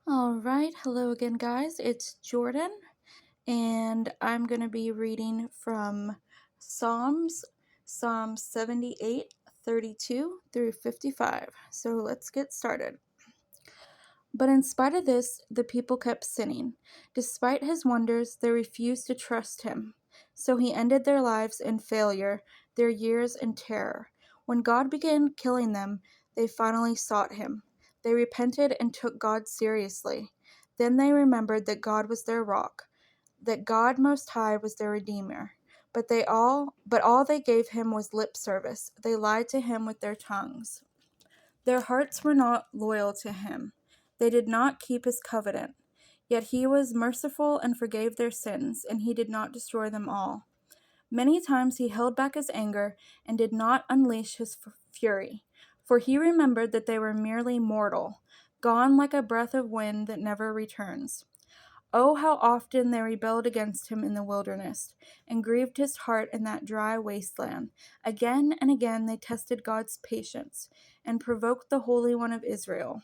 All right, hello again, guys. It's Jordan, and I'm going to be reading from Psalms, Psalm 78, 32 through 55. So let's get started. But in spite of this, the people kept sinning. Despite his wonders, they refused to trust him. So he ended their lives in failure, their years in terror. When God began killing them, they finally sought him. They repented and took God seriously. Then they remembered that God was their rock, that God Most High was their Redeemer. But all they gave him was lip service. They lied to him with their tongues. Their hearts were not loyal to him. They did not keep his covenant. Yet he was merciful and forgave their sins, and he did not destroy them all. Many times he held back his anger and did not unleash his fury, for he remembered that they were merely mortal, gone like a breath of wind that never returns. Oh, how often they rebelled against him in the wilderness, and grieved his heart in that dry wasteland. Again and again they tested God's patience, and provoked the Holy One of Israel.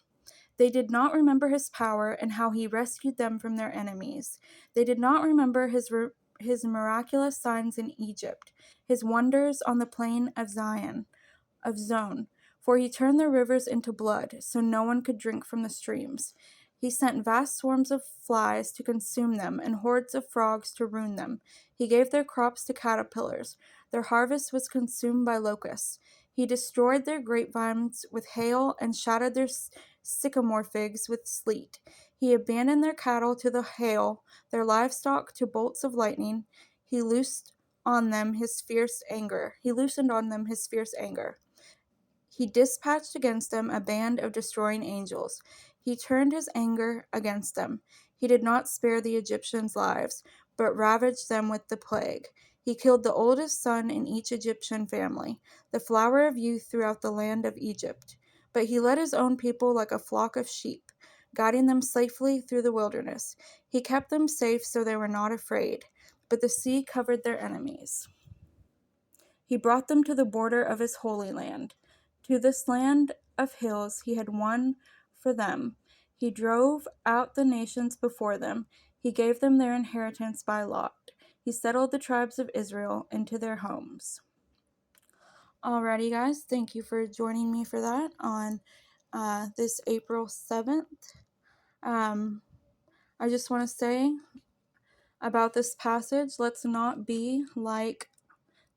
They did not remember his power and how he rescued them from their enemies. They did not remember his miraculous signs in Egypt, his wonders on the plain of Zone, for he turned the rivers into blood, so no one could drink from the streams. He sent vast swarms of flies to consume them, and hordes of frogs to ruin them. He gave their crops to caterpillars. Their harvest was consumed by locusts. He destroyed their grapevines with hail, and shattered their sycamore figs with sleet. He abandoned their cattle to the hail, their livestock to bolts of lightning. He loosed on them his fierce anger. He loosened on them his fierce anger. He dispatched against them a band of destroying angels. He turned his anger against them. He did not spare the Egyptians' lives, but ravaged them with the plague. He killed the oldest son in each Egyptian family, the flower of youth throughout the land of Egypt. But he led his own people like a flock of sheep, guiding them safely through the wilderness. He kept them safe so they were not afraid, but the sea covered their enemies. He brought them to the border of his holy land. To this land of hills he had won for them. He drove out the nations before them. He gave them their inheritance by lot. He settled the tribes of Israel into their homes. Alrighty, guys, thank you for joining me for that on this April 7th. I just want to say about this passage, let's not be like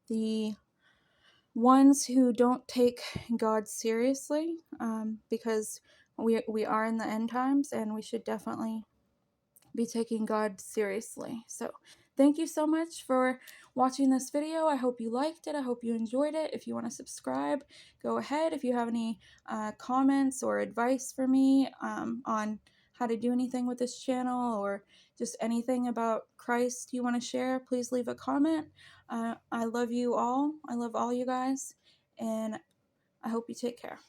the ones who don't take God seriously, because we are in the end times, and we should definitely be taking God seriously. So thank you so much for watching this video. I hope you liked it. I hope you enjoyed it. If you want to subscribe, go ahead. If you have any comments or advice for me on how to do anything with this channel, or just anything about Christ you want to share, please leave a comment. I love you all. I love all you guys, and I hope you take care.